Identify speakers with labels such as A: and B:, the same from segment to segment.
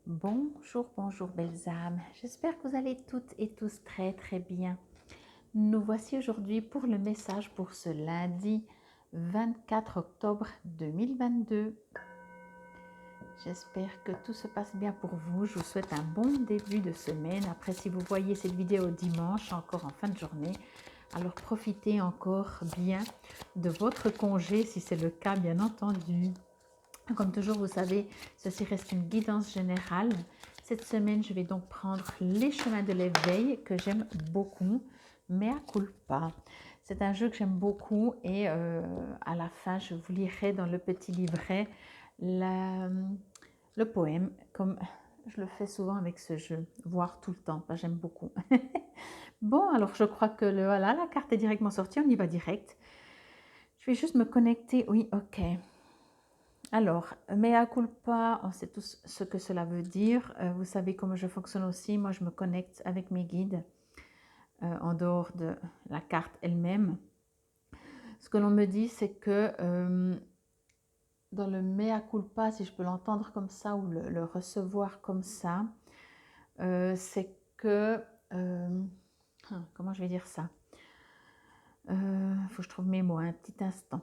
A: Bonjour, bonjour belles âmes. J'espère que vous allez toutes et tous très bien. Nous voici aujourd'hui pour le message pour ce lundi 24 octobre 2022. J'espère que tout se passe bien pour vous. Je vous souhaite un bon début de semaine. Après, si vous voyez cette vidéo dimanche, encore en fin de journée, alors profitez encore bien de votre congé, si c'est le cas, bien entendu. Comme toujours, vous savez, ceci reste une guidance générale. Cette semaine, je vais donc prendre les chemins de l'éveil que j'aime beaucoup, mea culpa. C'est un jeu que j'aime beaucoup et à la fin, je vous lirai dans le petit livret le poème, comme je le fais souvent avec ce jeu, voire tout le temps. J'aime beaucoup. Bon, alors je crois que voilà, la carte est directement sortie, on y va direct. Je vais juste me connecter. Oui, ok. Alors, mea culpa, on sait tous ce que cela veut dire. Vous savez comment je fonctionne aussi. Moi, je me connecte avec mes guides en dehors de la carte elle-même. Ce que l'on me dit, c'est que dans le mea culpa, si je peux l'entendre comme ça ou le recevoir comme ça, c'est que... comment je vais dire ça? Faut que je trouve mes mots un petit instant.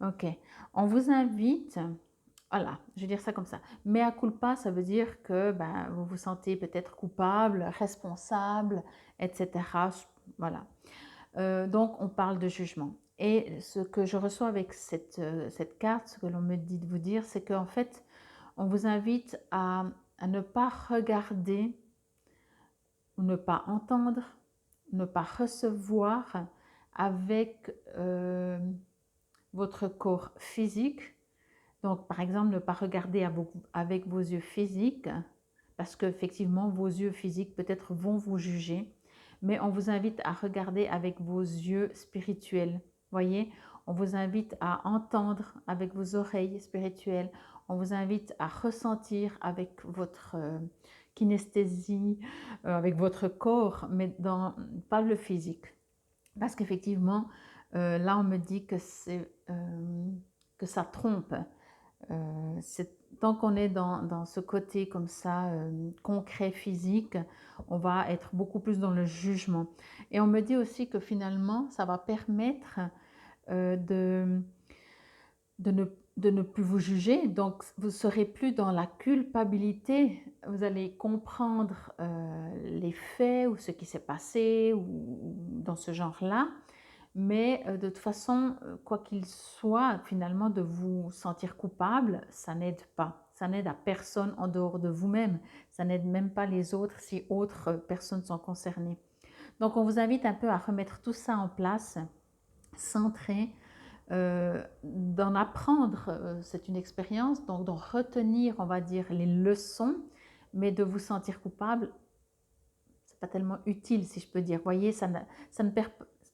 A: Ok, on vous invite... Voilà, je vais dire ça comme ça. Mea culpa, ça veut dire que vous vous sentez peut-être coupable, responsable, etc. Voilà. Donc, on parle de jugement. Et ce que je reçois avec cette carte, ce que l'on me dit de vous dire, c'est qu'en fait, on vous invite à ne pas regarder, ou ne pas entendre, ne pas recevoir avec votre corps physique. Donc, par exemple, ne pas regarder avec vos yeux physiques, parce qu'effectivement, vos yeux physiques peut-être vont vous juger, mais on vous invite à regarder avec vos yeux spirituels. Voyez, on vous invite à entendre avec vos oreilles spirituelles, on vous invite à ressentir avec votre kinesthésie, avec votre corps, mais pas le physique. Parce qu'effectivement, là, on me dit que ça trompe. Tant qu'on est dans ce côté comme ça, concret, physique, on va être beaucoup plus dans le jugement. Et on me dit aussi que finalement, ça va permettre de ne plus vous juger. Donc, vous ne serez plus dans la culpabilité. Vous allez comprendre les faits ou ce qui s'est passé ou dans ce genre-là. Mais de toute façon, quoi qu'il soit, finalement, de vous sentir coupable, ça n'aide pas. Ça n'aide à personne en dehors de vous-même. Ça n'aide même pas les autres si autres personnes sont concernées. Donc, on vous invite un peu à remettre tout ça en place, centré, d'en apprendre. C'est une expérience, donc d'en retenir, on va dire, les leçons, mais de vous sentir coupable, c'est pas tellement utile, si je peux dire. Vous voyez, ça ne perd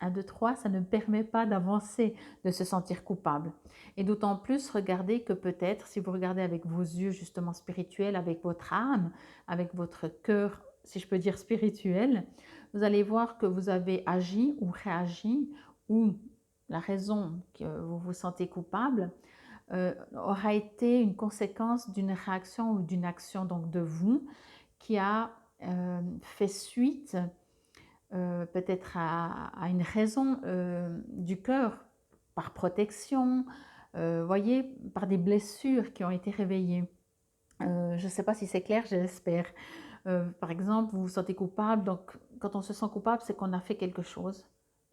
A: 1, 2, 3, ça ne permet pas d'avancer, de se sentir coupable. Et d'autant plus, regardez que peut-être, si vous regardez avec vos yeux justement spirituels, avec votre âme, avec votre cœur, si je peux dire spirituel, vous allez voir que vous avez agi ou réagi, ou la raison que vous vous sentez coupable aura été une conséquence d'une réaction ou d'une action donc de vous qui a fait suite peut-être à une raison du cœur, par protection, voyez, par des blessures qui ont été réveillées. Je ne sais pas si c'est clair, j'espère. Par exemple, vous vous sentez coupable, donc quand on se sent coupable, c'est qu'on a fait quelque chose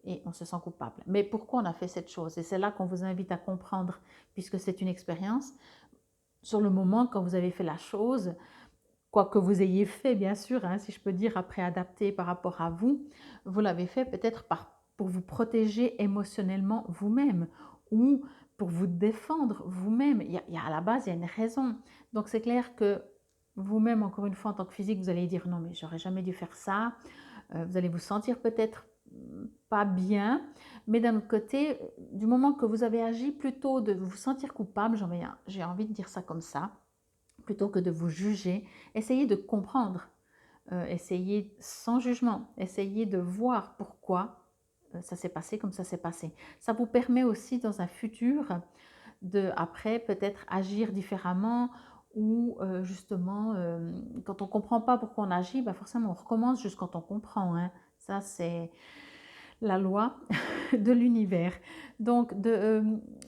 A: et on se sent coupable. Mais pourquoi on a fait cette chose? Et c'est là qu'on vous invite à comprendre, puisque c'est une expérience. Sur le moment, quand vous avez fait la chose, quoi que vous ayez fait, bien sûr, hein, si je peux dire, après adapté par rapport à vous, vous l'avez fait peut-être pour vous protéger émotionnellement vous-même ou pour vous défendre vous-même. À la base, il y a une raison. Donc, c'est clair que vous-même, encore une fois, en tant que physique, vous allez dire non, mais j'aurais jamais dû faire ça. Vous allez vous sentir peut-être pas bien, mais d'un autre côté, du moment que vous avez agi, plutôt de vous sentir coupable, j'ai envie de dire ça comme ça, plutôt que de vous juger, essayez de comprendre, essayez sans jugement, essayez de voir pourquoi ça s'est passé comme ça s'est passé. Ça vous permet aussi dans un futur de après peut-être agir différemment ou justement, quand on ne comprend pas pourquoi on agit, bah forcément on recommence juste quand on comprend, hein. Ça, c'est la loi de l'univers. Donc, de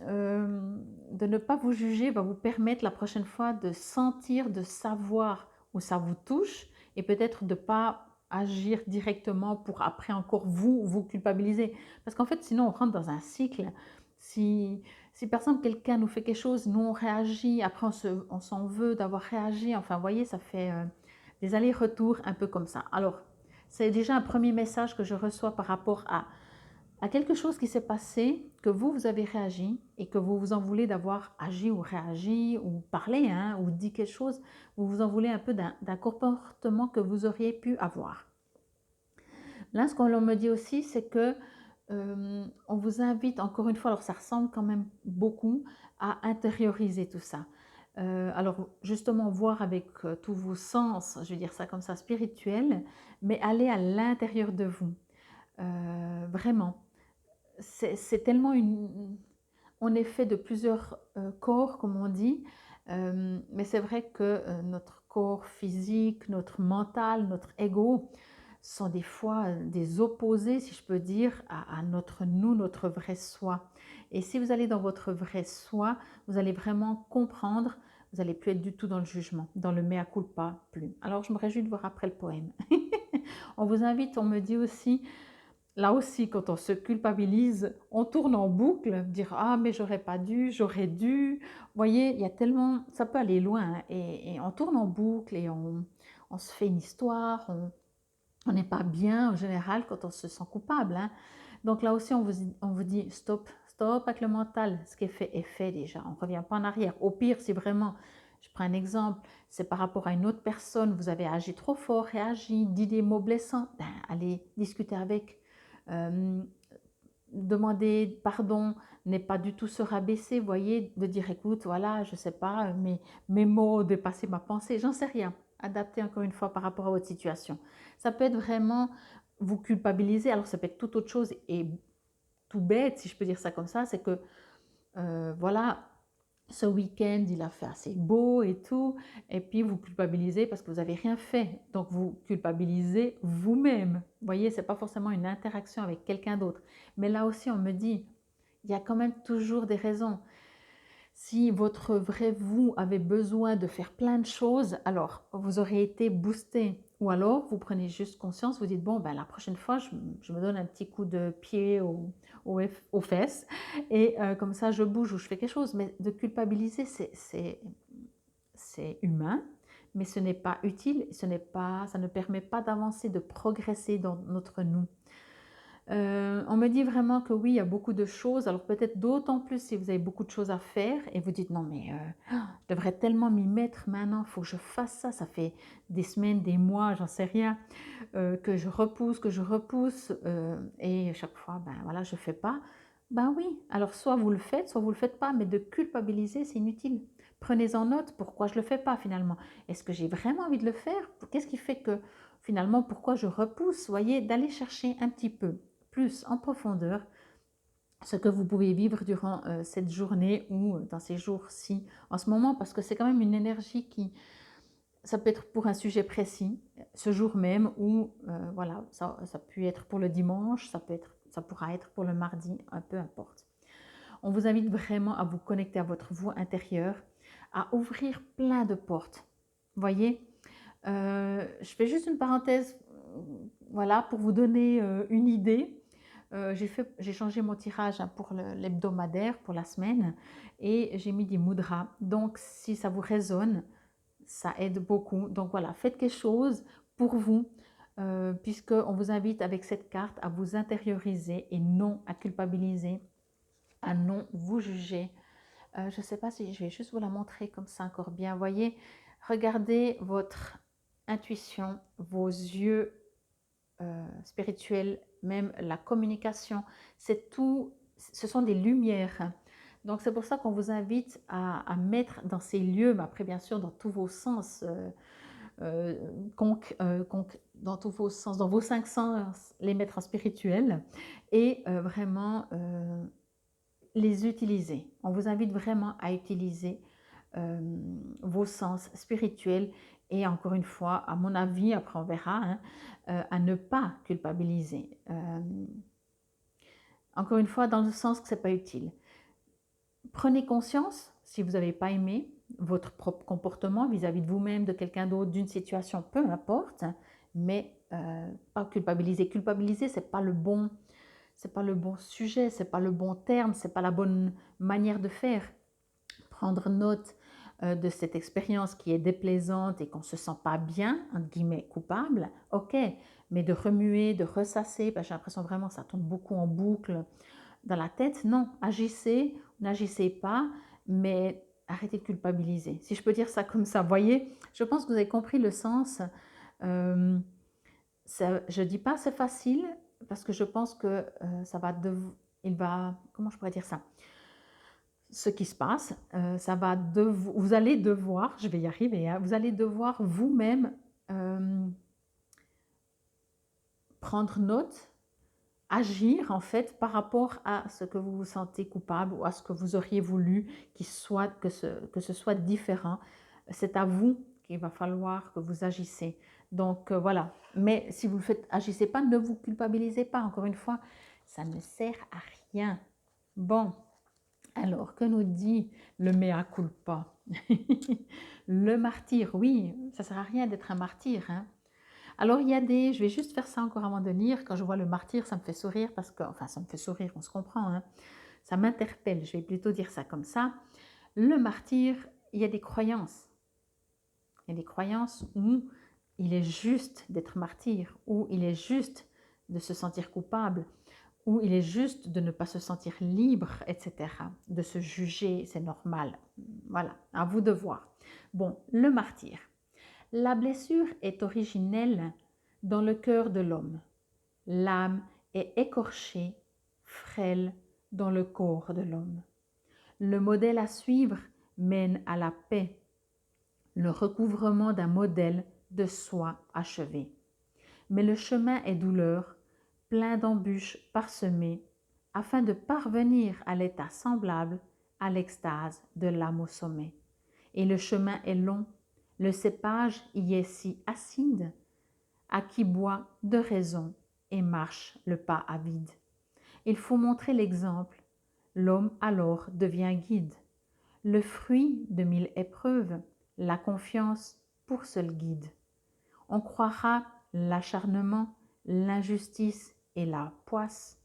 A: ne pas vous juger va vous permettre la prochaine fois de sentir, de savoir où ça vous touche et peut-être de ne pas agir directement pour après encore vous culpabiliser. Parce qu'en fait, sinon, on rentre dans un cycle. Si, si par exemple, quelqu'un nous fait quelque chose, nous on réagit, après on s'en veut d'avoir réagi. Enfin, vous voyez, ça fait des allers-retours un peu comme ça. Alors, c'est déjà un premier message que je reçois par rapport à quelque chose qui s'est passé, que vous avez réagi et que vous vous en voulez d'avoir agi ou réagi ou parlé, hein, ou dit quelque chose, vous vous en voulez un peu d'un comportement que vous auriez pu avoir. Là, ce qu'on me dit aussi, c'est que on vous invite, encore une fois, alors ça ressemble quand même beaucoup, à intérioriser tout ça. Alors justement, voir avec tous vos sens, je vais dire ça comme ça, spirituels, mais aller à l'intérieur de vous. Vraiment. C'est tellement on est fait de plusieurs corps, comme on dit, mais c'est vrai que notre corps physique, notre mental, notre ego sont des fois des opposés, si je peux dire, à notre nous, notre vrai soi. Et si vous allez dans votre vrai soi, vous allez vraiment comprendre, vous n'allez plus être du tout dans le jugement, dans le mea culpa, plus. Alors je me réjouis de voir après le poème. On vous invite, on me dit aussi, là aussi, quand on se culpabilise, on tourne en boucle, dire ah mais j'aurais pas dû, j'aurais dû. Vous voyez, il y a tellement, ça peut aller loin, hein, et on tourne en boucle et on se fait une histoire, on n'est pas bien en général quand on se sent coupable, hein. Donc là aussi, on vous dit stop, stop avec le mental. Ce qui est fait déjà. On ne revient pas en arrière. Au pire, si vraiment, je prends un exemple, c'est par rapport à une autre personne, vous avez agi trop fort, réagi, dit des mots blessants, ben, allez discuter avec. Euh, Demander pardon n'est pas du tout se rabaisser, vous voyez, de dire écoute, voilà, je ne sais pas, mes mots dépassaient ma pensée, j'en sais rien. Adapter encore une fois par rapport à votre situation. Ça peut être vraiment vous culpabiliser, alors ça peut être toute autre chose et tout bête, si je peux dire ça comme ça, c'est que voilà, ce week-end, il a fait assez beau et tout, et puis vous culpabilisez parce que vous n'avez rien fait. Donc vous culpabilisez vous-même. Vous voyez, ce n'est pas forcément une interaction avec quelqu'un d'autre. Mais là aussi, on me dit, il y a quand même toujours des raisons. Si votre vrai vous avait besoin de faire plein de choses, alors vous aurez été boosté. Ou alors vous prenez juste conscience, vous dites bon, ben, la prochaine fois, je me donne un petit coup de pied aux fesses et comme ça je bouge ou je fais quelque chose. Mais de culpabiliser, c'est humain, mais ce n'est pas utile, ça ne permet pas d'avancer, de progresser dans notre nous. On me dit vraiment que oui, il y a beaucoup de choses. Alors peut-être d'autant plus si vous avez beaucoup de choses à faire et vous dites non mais je devrais tellement m'y mettre maintenant, il faut que je fasse ça. Ça fait des semaines, des mois, j'en sais rien, que je repousse et chaque fois, ben voilà, je ne fais pas. Ben oui, alors soit vous le faites, soit vous ne le faites pas, mais de culpabiliser, c'est inutile. Prenez-en note, pourquoi je ne le fais pas finalement? Est-ce que j'ai vraiment envie de le faire? Qu'est-ce qui fait que finalement, pourquoi je repousse? Voyez, d'aller chercher un petit peu plus en profondeur ce que vous pouvez vivre durant cette journée ou dans ces jours-ci en ce moment, parce que c'est quand même une énergie qui, ça peut être pour un sujet précis, ce jour même, ou voilà, ça peut être pour le dimanche, ça pourra être pour le mardi, peu importe. On vous invite vraiment à vous connecter à votre voix intérieure, à ouvrir plein de portes. Vous voyez, je fais juste une parenthèse, voilà, pour vous donner une idée. J'ai changé mon tirage pour l'hebdomadaire, pour la semaine, et j'ai mis des mudras. Donc, si ça vous résonne, ça aide beaucoup. Donc voilà, faites quelque chose pour vous, puisqu'on vous invite avec cette carte à vous intérioriser et non à culpabiliser, à non vous juger. Je ne sais pas si je vais juste vous la montrer comme ça encore bien. Voyez, regardez votre intuition, vos yeux spirituels, même la communication, c'est tout, ce sont des lumières. Donc c'est pour ça qu'on vous invite à mettre dans ces lieux, mais après bien sûr dans tous vos sens, dans tous vos sens, dans vos 5 sens, les mettre en spirituel et vraiment les utiliser. On vous invite vraiment à utiliser vos sens spirituels et encore une fois, à mon avis, après on verra, hein, à ne pas culpabiliser. Encore une fois, dans le sens que ce n'est pas utile. Prenez conscience, si vous n'avez pas aimé votre propre comportement vis-à-vis de vous-même, de quelqu'un d'autre, d'une situation, peu importe, mais pas culpabiliser. Culpabiliser, ce n'est pas le bon, c'est pas le bon sujet, c'est pas le bon terme, c'est pas la bonne manière de faire. Prendre note de cette expérience qui est déplaisante et qu'on ne se sent pas bien, entre guillemets, coupable, ok, mais de remuer, de ressasser, j'ai l'impression vraiment que ça tourne beaucoup en boucle dans la tête. Non, agissez, n'agissez pas, mais arrêtez de culpabiliser. Si je peux dire ça comme ça, voyez, je pense que vous avez compris le sens. Je ne dis pas c'est facile, parce que je pense que ça va, il va, comment je pourrais dire ça, ce qui se passe, ça va vous allez devoir, je vais y arriver, hein, vous allez devoir vous-même prendre note, agir en fait par rapport à ce que vous vous sentez coupable ou à ce que vous auriez voulu que ce soit différent. C'est à vous qu'il va falloir que vous agissez. Donc voilà, mais si vous le faites, agissez pas, ne vous culpabilisez pas, encore une fois, ça ne sert à rien. Bon. Alors, que nous dit le mea culpa? Le martyr, oui, ça ne sert à rien d'être un martyr. Hein. Alors, il y a je vais juste faire ça encore avant de lire. Quand je vois le martyr, ça me fait sourire parce que, enfin, ça me fait sourire, on se comprend. Hein. Ça m'interpelle, je vais plutôt dire ça comme ça. Le martyr, il y a des croyances. Il y a des croyances où il est juste d'être martyr, où il est juste de se sentir coupable, où il est juste de ne pas se sentir libre, etc. De se juger, c'est normal. Voilà, à vous de voir. Bon, le martyr. La blessure est originelle dans le cœur de l'homme. L'âme est écorchée, frêle dans le corps de l'homme. Le modèle à suivre mène à la paix, le recouvrement d'un modèle de soi achevé. Mais le chemin est douleur, plein d'embûches parsemées, afin de parvenir à l'état semblable à l'extase de l'âme au sommet. Et le chemin est long, le cépage y est si acide, à qui boit de raison et marche le pas avide. Il faut montrer l'exemple, l'homme alors devient guide. Le fruit de 1000 épreuves, la confiance pour seul guide. On croira l'acharnement, l'injustice et la poisse.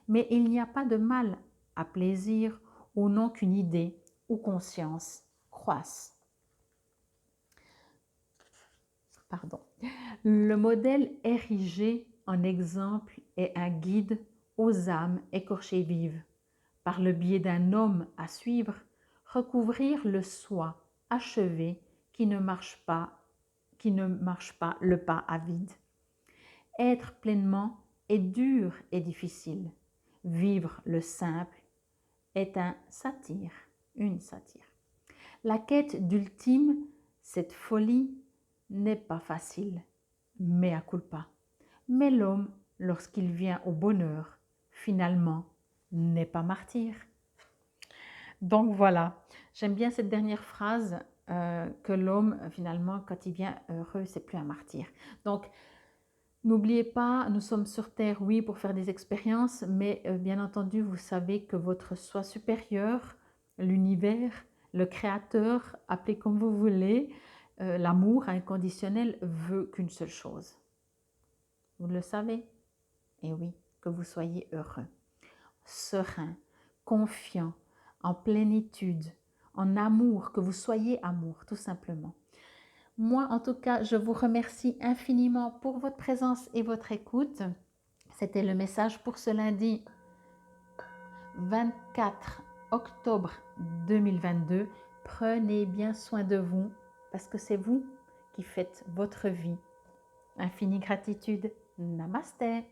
A: Mais il n'y a pas de mal à plaisir au nom qu'une idée ou conscience croisse. Pardon. Le modèle érigé en exemple est un guide aux âmes écorchées vives. Par le biais d'un homme à suivre, recouvrir le soi achevé qui ne marche pas le pas avide. Être pleinement est dur et difficile. Vivre le simple est un satire, une satire. La quête d'ultime, cette folie, n'est pas facile, mea culpa. Mais l'homme, lorsqu'il vient au bonheur, finalement, n'est pas martyr. Donc voilà, j'aime bien cette dernière phrase, que l'homme, finalement, quand il vient heureux, c'est plus un martyr. Donc, n'oubliez pas, nous sommes sur Terre, oui, pour faire des expériences, mais bien entendu, vous savez que votre soi supérieur, l'univers, le créateur, appelez comme vous voulez, l'amour inconditionnel veut qu'une seule chose. Vous le savez? Et oui, que vous soyez heureux, serein, confiant, en plénitude, en amour, que vous soyez amour, tout simplement. Moi, en tout cas, je vous remercie infiniment pour votre présence et votre écoute. C'était le message pour ce lundi 24 octobre 2022. Prenez bien soin de vous parce que c'est vous qui faites votre vie. Infinie gratitude. Namasté.